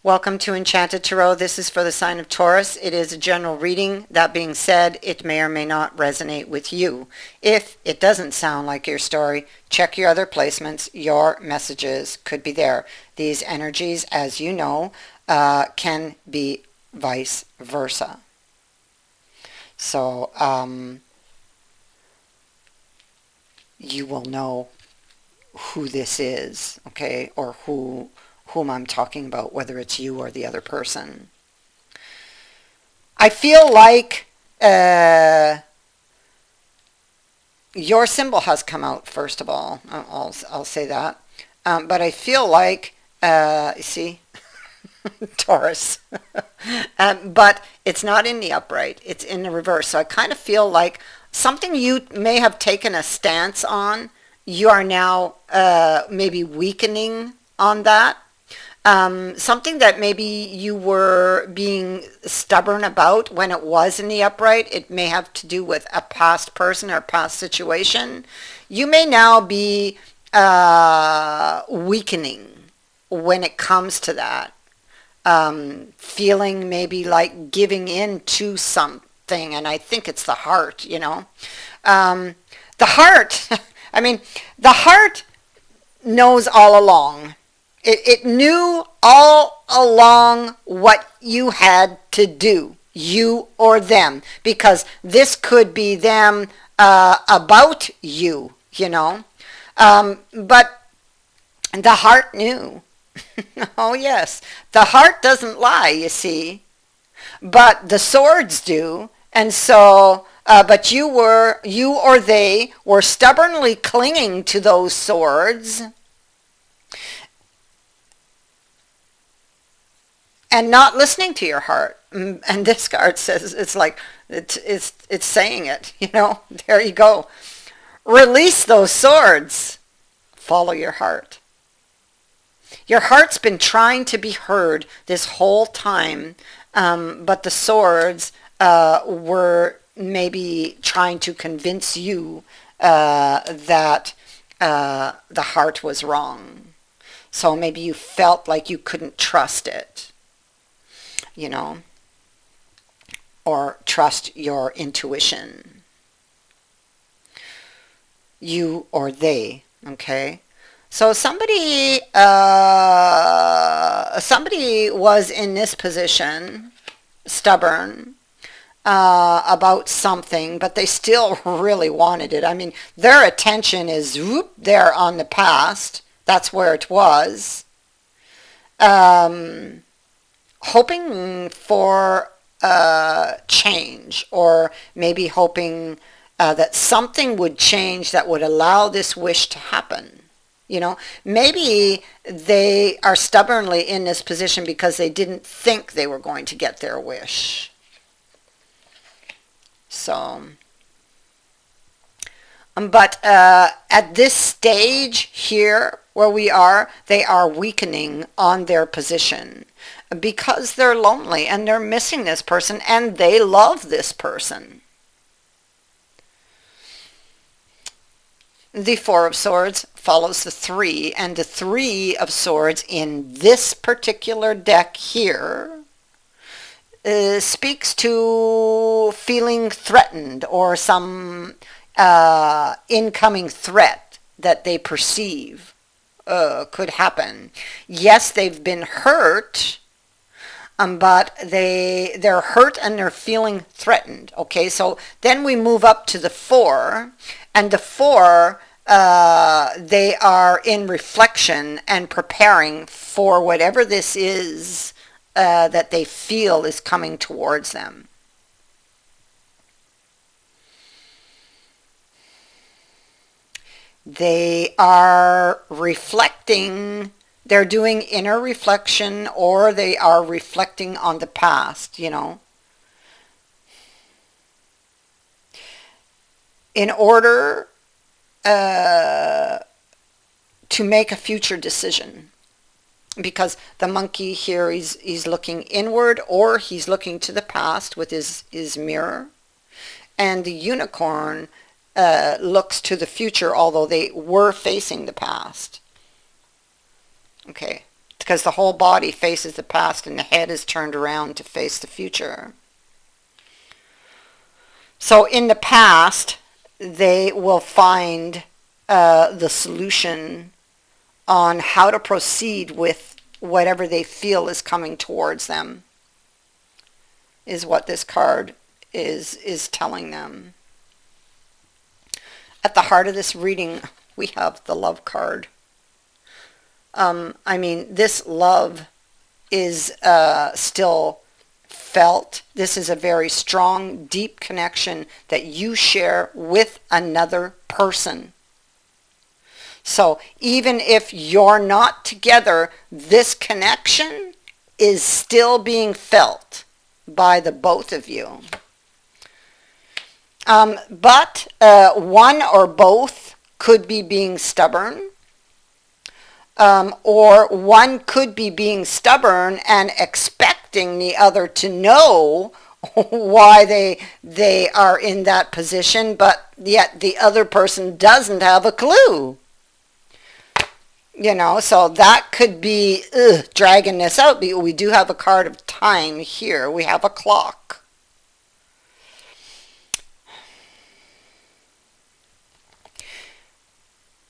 Welcome to Enchanted Tarot. This is for the sign of Taurus. It is a general reading. That being said, it may or may not resonate with you. If it doesn't sound like your story, check your other placements. Your messages could be there. These energies, as you know, can be vice versa. So you will know who this is, okay, or whom I'm talking about, whether it's you or the other person. I feel like your symbol has come out, first of all. I'll say that. But I feel like, see, Taurus. But it's not in the upright. It's in the reverse. So I kind of feel like something you may have taken a stance on, you are now maybe weakening on that. Something that maybe you were being stubborn about when it was in the upright, it may have to do with a past person or past situation. You may now be weakening when it comes to that. Feeling maybe like giving in to something, and I think it's the heart, you know. The heart, I mean, the heart knows all along. It knew all along what you had to do, you or them, because this could be them about you, you know. But the heart knew. Oh yes, the heart doesn't lie, you see, but the swords do. And so, but you or they were stubbornly clinging to those swords and not listening to your heart. And this card says, it's like, it's saying it, you know. There you go. Release those swords. Follow your heart. Your heart's been trying to be heard this whole time, but the swords were maybe trying to convince you that the heart was wrong. So maybe you felt like you couldn't trust it, you know, or trust your intuition. You or they, okay? So somebody was in this position, stubborn about something, but they still really wanted it. I mean, their attention is there on the past. That's where it was. Hoping for change, or maybe hoping that something would change that would allow this wish to happen. You know, maybe they are stubbornly in this position because they didn't think they were going to get their wish. So, but at this stage here where we are, they are weakening on their position because they're lonely and they're missing this person and they love this person. The Four of Swords follows the Three, and the Three of Swords in this particular deck here speaks to feeling threatened, or some incoming threat that they perceive could happen. Yes, they've been hurt, but they're hurt and they're feeling threatened. Okay, so then we move up to the Four, and the Four, they are in reflection and preparing for whatever this is that they feel is coming towards them. They are reflecting. They're doing inner reflection, or they are reflecting on the past, you know, in order to make a future decision. Because the monkey here, he's looking inward, or he's looking to the past with his mirror. And the unicorn looks to the future, although they were facing the past. Okay, because the whole body faces the past and the head is turned around to face the future. So in the past, they will find the solution on how to proceed with whatever they feel is coming towards them, is what this card is telling them. At the heart of this reading, we have the love card. I mean, this love is still felt. This is a very strong, deep connection that you share with another person. So even if you're not together, this connection is still being felt by the both of you. But one or both could be being stubborn, or one could be being stubborn and expecting the other to know why they are in that position, but yet the other person doesn't have a clue. You know, so that could be dragging this out. We do have a card of time here. We have a clock.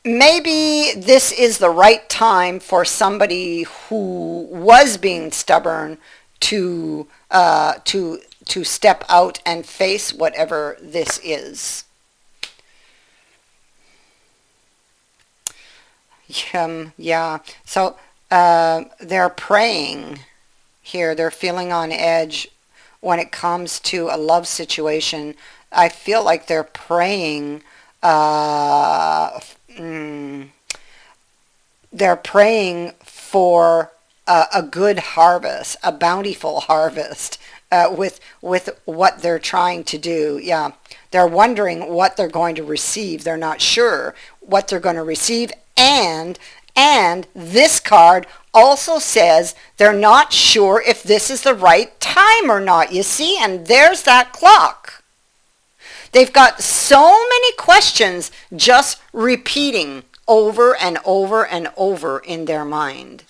Maybe this is the right time for somebody who was being stubborn to step out and face whatever this is. Yeah. So they're praying here. They're feeling on edge when it comes to a love situation. I feel like they're praying. They're praying for a good harvest, a bountiful harvest with what they're trying to do. Yeah, they're wondering what they're going to receive. They're not sure what they're going to receive. And this card also says they're not sure if this is the right time or not. You see, and there's that clock. They've got so many questions just repeating over and over and over in their mind.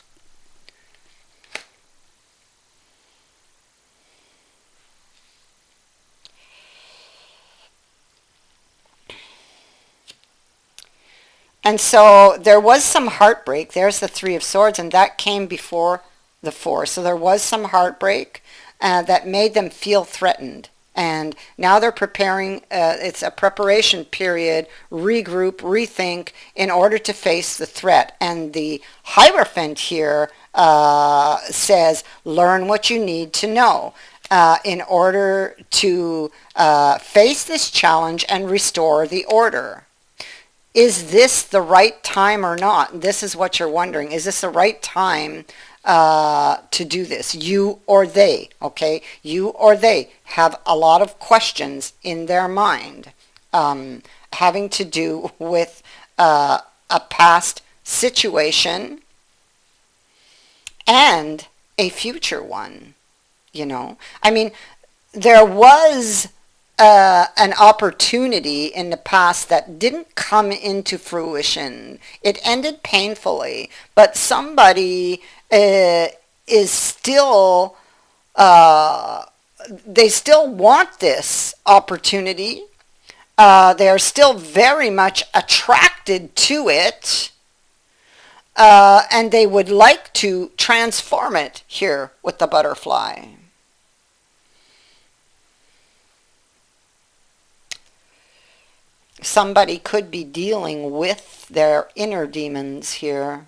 And so there was some heartbreak. There's the Three of Swords, and that came before the Four. So there was some heartbreak that made them feel threatened. And now they're preparing, it's a preparation period, regroup, rethink, in order to face the threat. And the Hierophant here says, learn what you need to know in order to face this challenge and restore the order. Is this the right time or not? This is what you're wondering. Is this the right time to do this? You or they, okay? You or they have a lot of questions in their mind having to do with a past situation and a future one, you know? I mean, there was an opportunity in the past that didn't come into fruition. It ended painfully, but somebody is still, they still want this opportunity. They are still very much attracted to it, and they would like to transform it here with the butterfly. Somebody could be dealing with their inner demons here.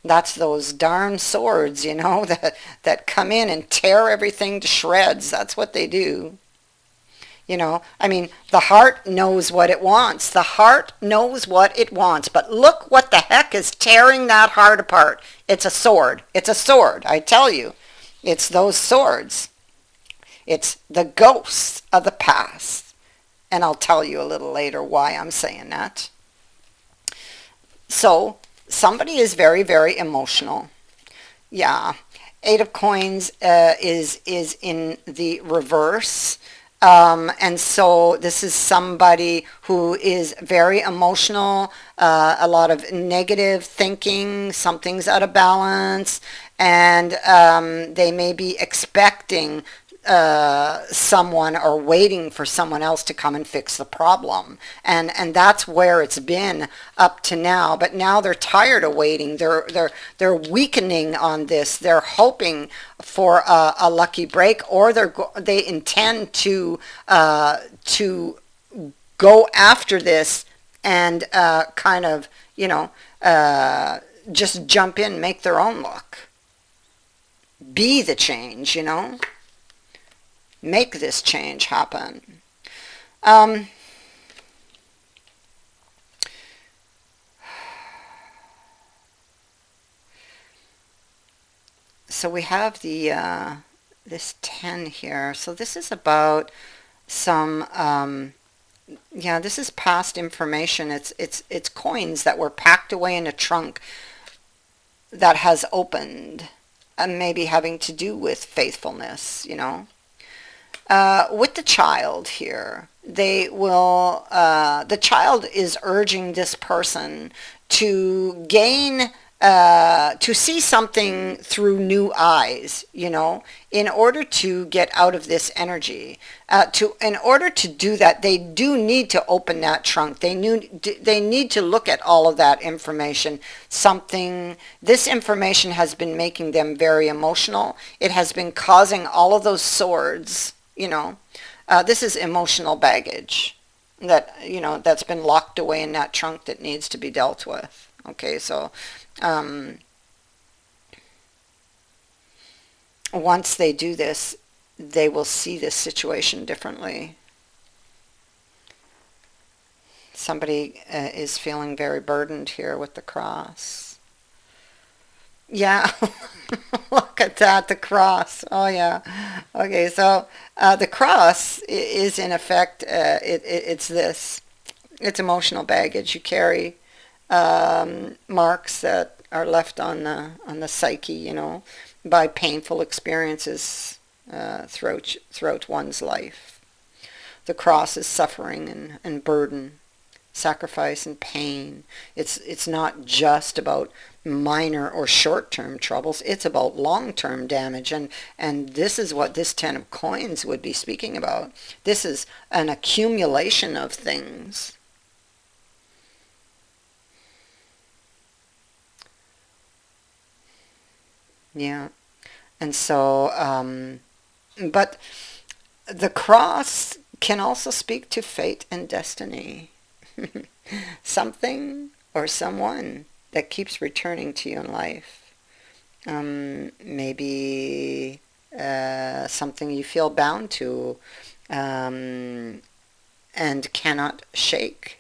That's those darn swords, you know, that come in and tear everything to shreds. That's what they do. You know, I mean, the heart knows what it wants. The heart knows what it wants. But look what the heck is tearing that heart apart. It's a sword. It's a sword, I tell you. It's those swords. It's the ghosts of the past. And I'll tell you a little later why I'm saying that. So, somebody is very, very emotional. Yeah. Eight of Coins is in the reverse. And so this is somebody who is very emotional, a lot of negative thinking, something's out of balance, and they may be expecting someone or waiting for someone else to come and fix the problem. And that's where it's been up to now. But now they're tired of waiting. They're weakening on this. They're hoping for a lucky break, or they intend to go after this and kind of, just jump in, make their own luck. Be the change, Make this change happen. So we have this 10 here. So this is about some yeah, this is past information. It's coins that were packed away in a trunk that has opened, and maybe having to do with faithfulness, with the child here, the child is urging this person to gain, to see something through new eyes, in order to get out of this energy. In order to do that, they do need to open that trunk. They need to look at all of that information. This information has been making them very emotional. It has been causing all of those swords, this is emotional baggage that's been locked away in that trunk that needs to be dealt with. Okay, so once they do this, they will see this situation differently. Somebody is feeling very burdened here with the cross. Yeah, look at that, the cross. Oh yeah. Okay, so the cross is in effect, it's this. It's emotional baggage. You carry marks that are left on the psyche, by painful experiences throughout one's life. The cross is suffering and burden, sacrifice and pain. It's not just about minor or short-term troubles. It's about long-term damage, and this is what this 10 of coins would be speaking about. This is an accumulation of things. Yeah. And so, but the cross can also speak to fate and destiny. Something or someone that keeps returning to you in life. Maybe something you feel bound to and cannot shake,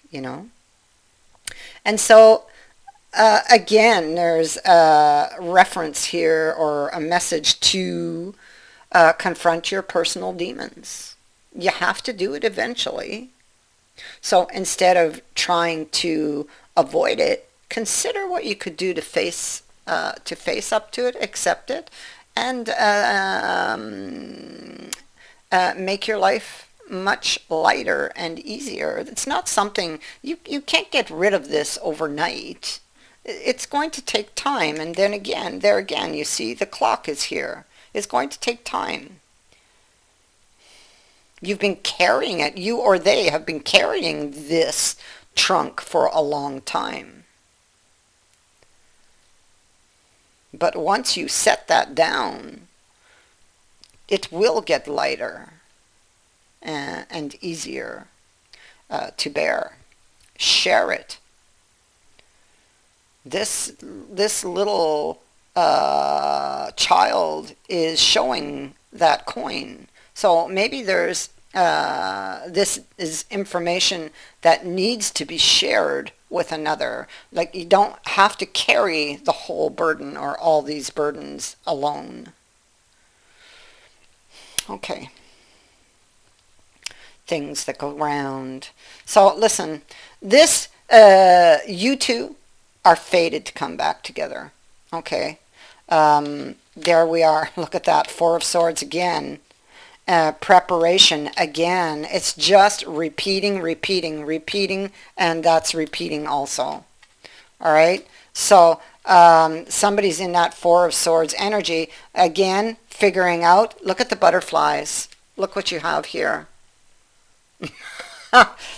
And so, again, there's a reference here or a message to confront your personal demons. You have to do it eventually. So instead of trying to avoid it, consider what you could do to face up to it, accept it, and make your life much lighter and easier. It's not something you can't get rid of this overnight. It's going to take time, and then again, you see the clock is here. It's going to take time. You've been carrying it. You or they have been carrying this trunk for a long time. But once you set that down, it will get lighter and easier to bear. Share it. This little child is showing that coin. So maybe there's this is information that needs to be shared with another. Like, you don't have to carry the whole burden or all these burdens alone. Okay. Things that go round. So listen, you two are fated to come back together. Okay. There we are. Look at that. 4 of Swords again. preparation again. It's just repeating, and that's repeating also. All right. So somebody's in that Four of Swords energy again, figuring out. Look at the butterflies. Look what you have here.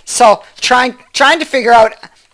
So trying to figure out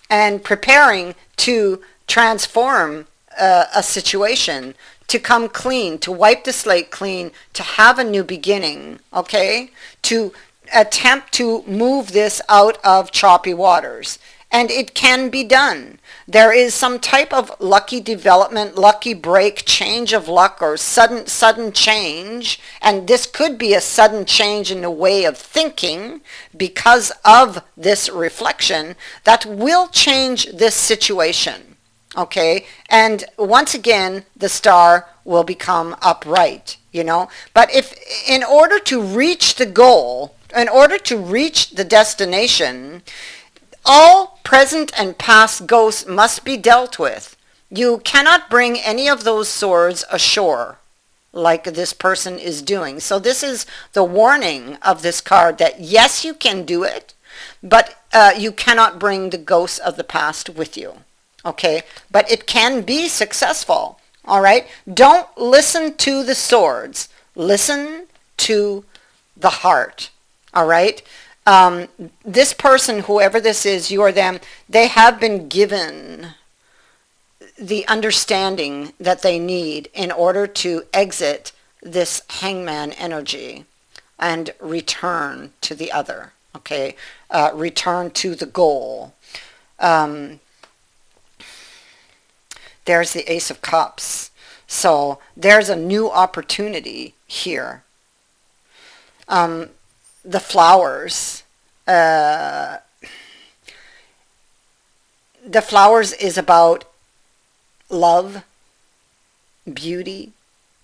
and preparing to transform a situation, to come clean, to wipe the slate clean, to have a new beginning, okay? To attempt to move this out of choppy waters. And it can be done. There is some type of lucky development, lucky break, change of luck, or sudden change. And this could be a sudden change in the way of thinking because of this reflection that will change this situation. Okay? And once again, the star will become upright, you know? But if in order to reach the goal, in order to reach the destination, all present and past ghosts must be dealt with. You cannot bring any of those swords ashore like this person is doing. So this is the warning of this card that yes, you can do it, but you cannot bring the ghosts of the past with you. Okay? But it can be successful. All right? Don't listen to the swords. Listen to the heart. All right? This person, whoever this is, you or them, they have been given the understanding that they need in order to exit this hangman energy and return to the other, okay? Return to the goal. There's the Ace of Cups. So there's a new opportunity here. The flowers. The flowers is about love, beauty,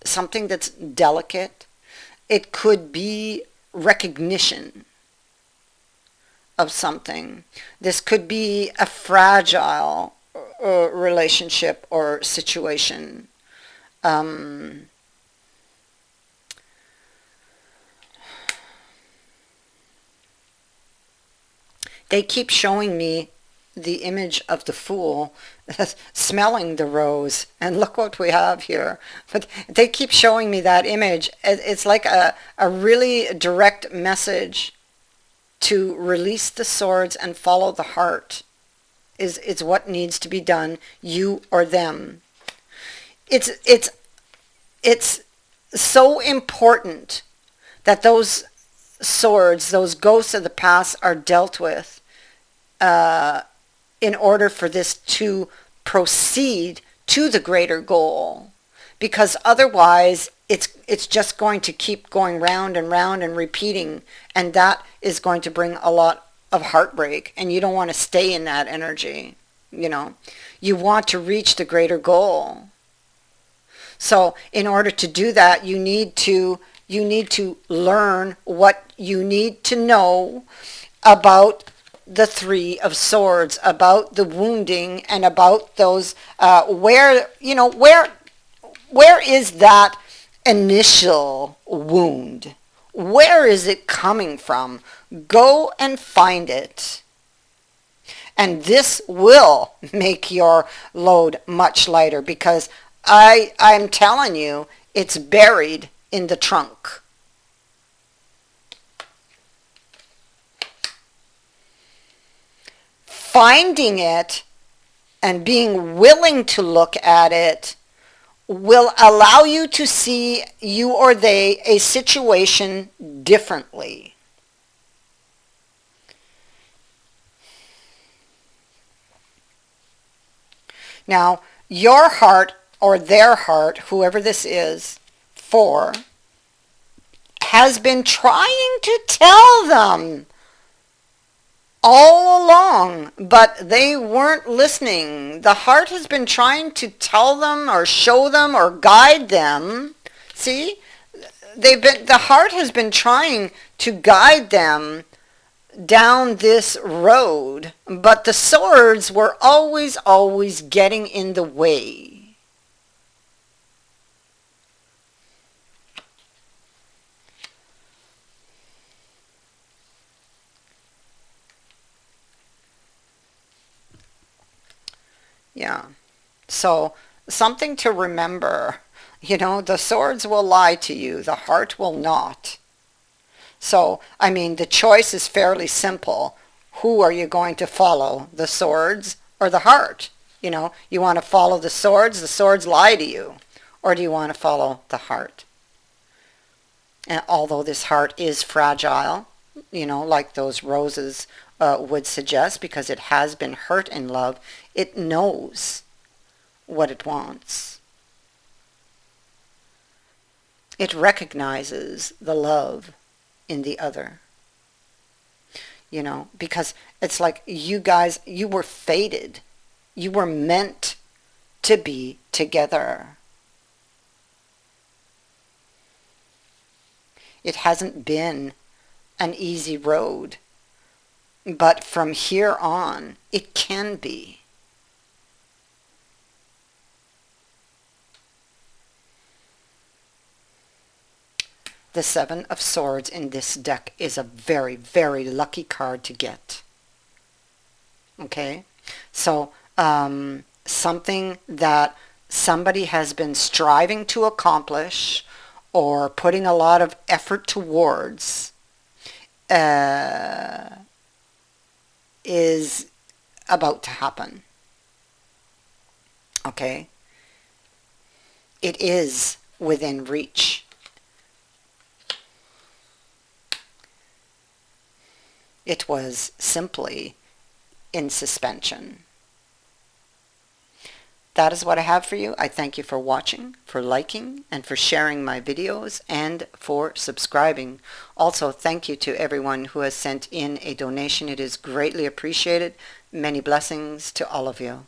something that's delicate. It could be recognition of something. This could be a fragile relationship or situation. They keep showing me the image of the fool smelling the rose, and look what we have here. But they keep showing me that image. It's like a really direct message to release the swords and follow the heart is what needs to be done, you or them. It's so important that those swords, those ghosts of the past, are dealt with in order for this to proceed to the greater goal. Because otherwise, it's just going to keep going round and round and repeating, and that is going to bring a lot of heartbreak, and you don't want to stay in that energy, you know. You want to reach the greater goal. So in order to do that, you need to learn what you need to know about the Three of Swords, about the wounding, and about those where is that initial wound? Where is it coming from? Go and find it. And this will make your load much lighter, because I'm telling you, it's buried in the trunk. Finding it and being willing to look at it will allow you to see you or they a situation differently. Now, your heart or their heart, whoever this is, for, has been trying to tell them all along, but they weren't listening. The heart has been trying to tell them or show them or guide them. See? The heart has been trying to guide them down this road, but the swords were always getting in the way. Yeah. So something to remember. The swords will lie to you, the heart will not. So, I mean, the choice is fairly simple. Who are you going to follow, the swords or the heart? You want to follow the swords lie to you. Or do you want to follow the heart? And although this heart is fragile, like those roses would suggest, because it has been hurt in love, it knows what it wants. It recognizes the love in the other. Because it's like you guys, you were fated. You were meant to be together. It hasn't been an easy road, but from here on, it can be. The Seven of Swords in this deck is a very, very lucky card to get. Okay? So, something that somebody has been striving to accomplish or putting a lot of effort towards is about to happen. Okay? It is within reach. It was simply in suspension. That is what I have for you. I thank you for watching, for liking, and for sharing my videos, and for subscribing. Also, thank you to everyone who has sent in a donation. It is greatly appreciated. Many blessings to all of you.